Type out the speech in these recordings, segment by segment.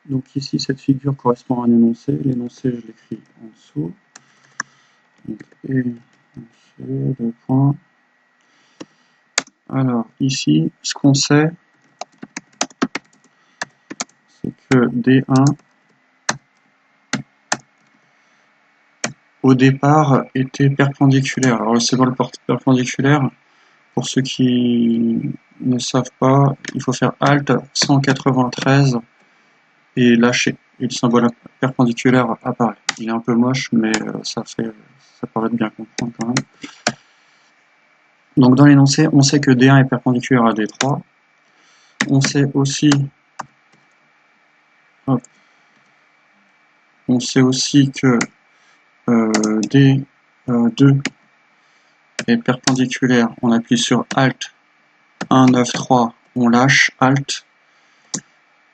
Donc ici, cette figure correspond à un énoncé. L'énoncé, je l'écris en dessous. Donc, énoncé, deux points. Alors, ici, ce qu'on sait, c'est que D1, au départ, était perpendiculaire. Alors, le symbole perpendiculaire, pour ceux qui ne savent pas, il faut faire Alt 193 et lâcher. Et le symbole perpendiculaire apparaît. Il est un peu moche, mais ça paraît bien comprendre quand même. Donc dans l'énoncé, on sait que D1 est perpendiculaire à D3. On sait aussi, que D2 est perpendiculaire. On appuie sur Alt 193, on lâche Alt.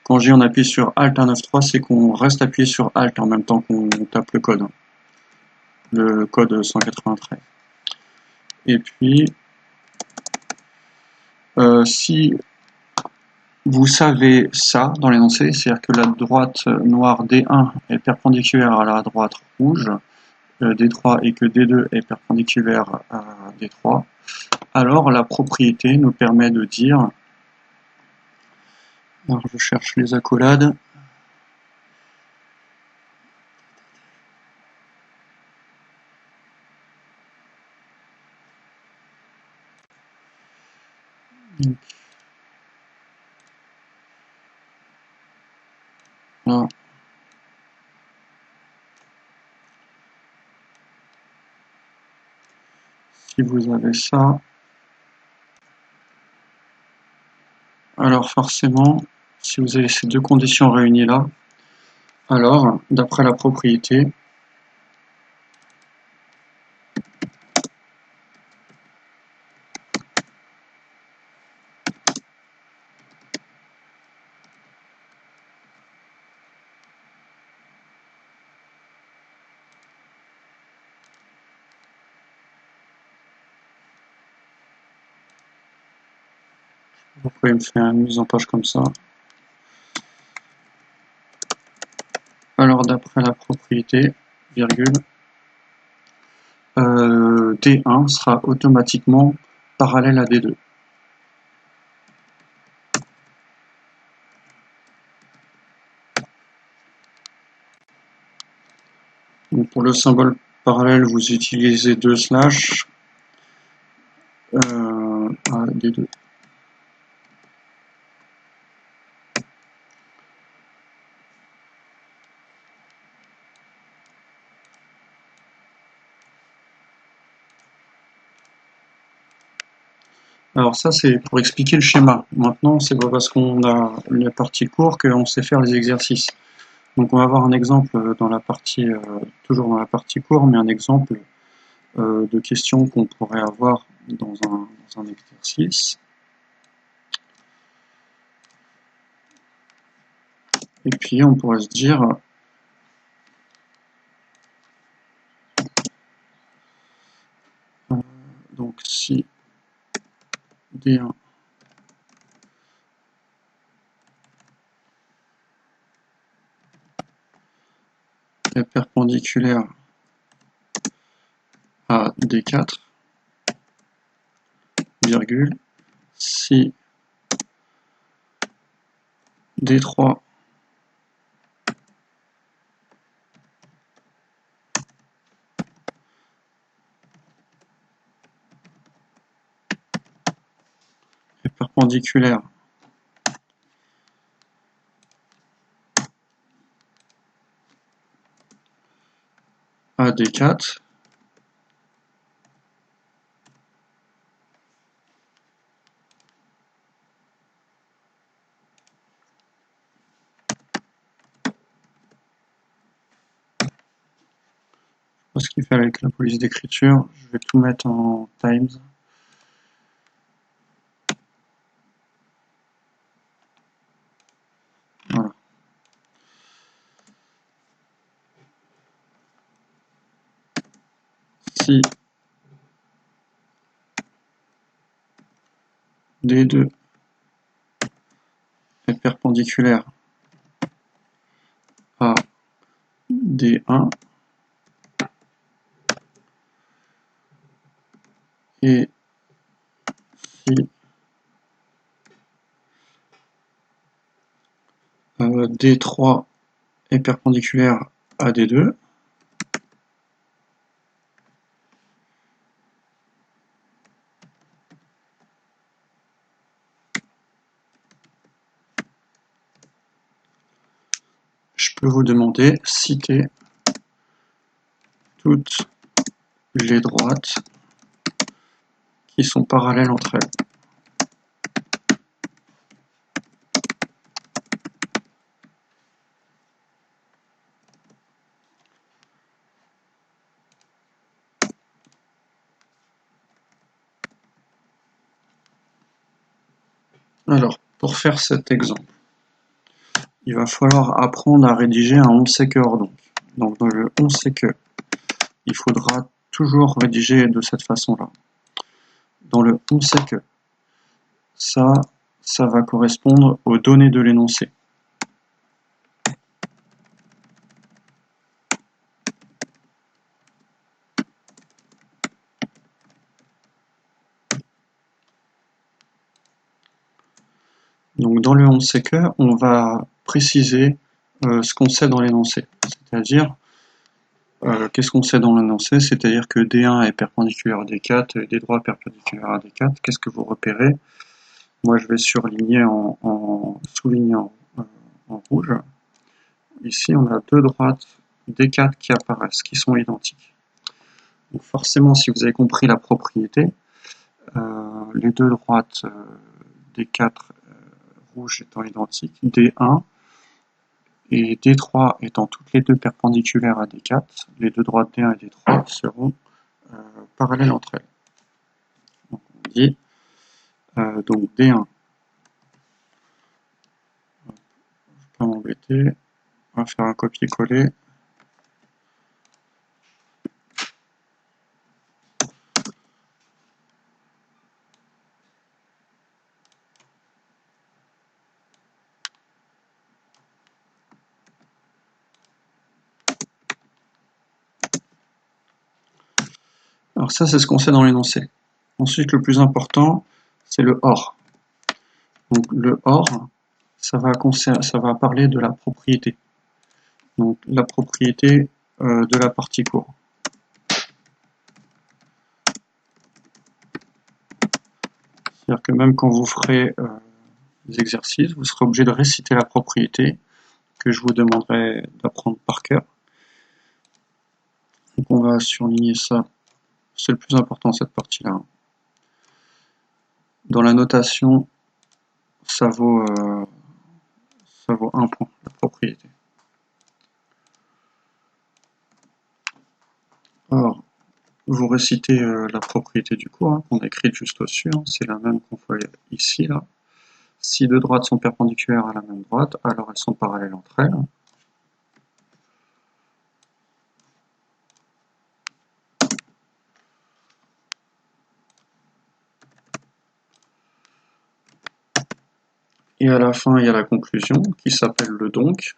Quand je dis on appuie sur Alt 193, c'est qu'on reste appuyé sur Alt en même temps qu'on tape le code. Le code 193. Et puis, si vous savez ça dans l'énoncé, c'est-à-dire que la droite noire D1 est perpendiculaire à la droite rouge, D3 et que D2 est perpendiculaire à D3, alors la propriété nous permet de dire, alors je cherche les accolades, donc, là, si vous avez ça, alors forcément, si vous avez ces deux conditions réunies là, alors, d'après la propriété, vous pouvez me faire une mise en page comme ça. Alors, d'après la propriété, virgule, D1 sera automatiquement parallèle à D2. Donc pour le symbole parallèle, vous utilisez 2 slash à D2. Alors ça c'est pour expliquer le schéma. Maintenant c'est pas parce qu'on a la partie cours qu'on sait faire les exercices. Donc on va avoir un exemple dans la partie, toujours dans la partie cours, mais un exemple de questions qu'on pourrait avoir dans un exercice. Et puis on pourrait se dire, donc si D1 est perpendiculaire à D4, virgule, si D3 est perpendiculaire à D4, ce qu'il fait avec la police d'écriture, je vais tout mettre en Times. Voilà. Si D2 est perpendiculaire D1 et si D3 est perpendiculaire à D2, je peux vous demander citer toutes les droites qui sont parallèles entre elles. Alors, pour faire cet exemple, il va falloir apprendre à rédiger un on sait que ordon. Donc dans le on sait que, il faudra toujours rédiger de cette façon-là. Dans le on sait que, ça va correspondre aux données de l'énoncé. Donc dans le on sait que, on va préciser ce qu'on sait dans l'énoncé. C'est-à-dire, qu'est-ce qu'on sait dans l'énoncé? C'est-à-dire que D1 est perpendiculaire à D4 et D3 est perpendiculaire à D4. Qu'est-ce que vous repérez? Moi je vais surligner en soulignant en rouge. Ici on a deux droites D4 qui apparaissent, qui sont identiques. Donc forcément, si vous avez compris la propriété, les deux droites D4 rouge étant identiques, D1 et D3 étant toutes les deux perpendiculaires à D4, les deux droites D1 et D3 seront parallèles entre elles. Donc on dit donc D1, je ne vais pas m'embêter, on va faire un copier-coller. Alors ça, c'est ce qu'on sait dans l'énoncé. Ensuite, le plus important, c'est le OR. Donc le OR, ça va parler de la propriété. Donc la propriété de la partie courbe. C'est-à-dire que même quand vous ferez des exercices, vous serez obligé de réciter la propriété que je vous demanderai d'apprendre par cœur. Donc on va surligner ça. C'est le plus important, cette partie-là. Dans la notation, ça vaut 1 point, la propriété. Alors, vous récitez la propriété du cours, qu'on a écrite juste au-dessus, c'est la même qu'on voit ici, là. Si deux droites sont perpendiculaires à la même droite, alors elles sont parallèles entre elles. Et à la fin, il y a la conclusion qui s'appelle le donc.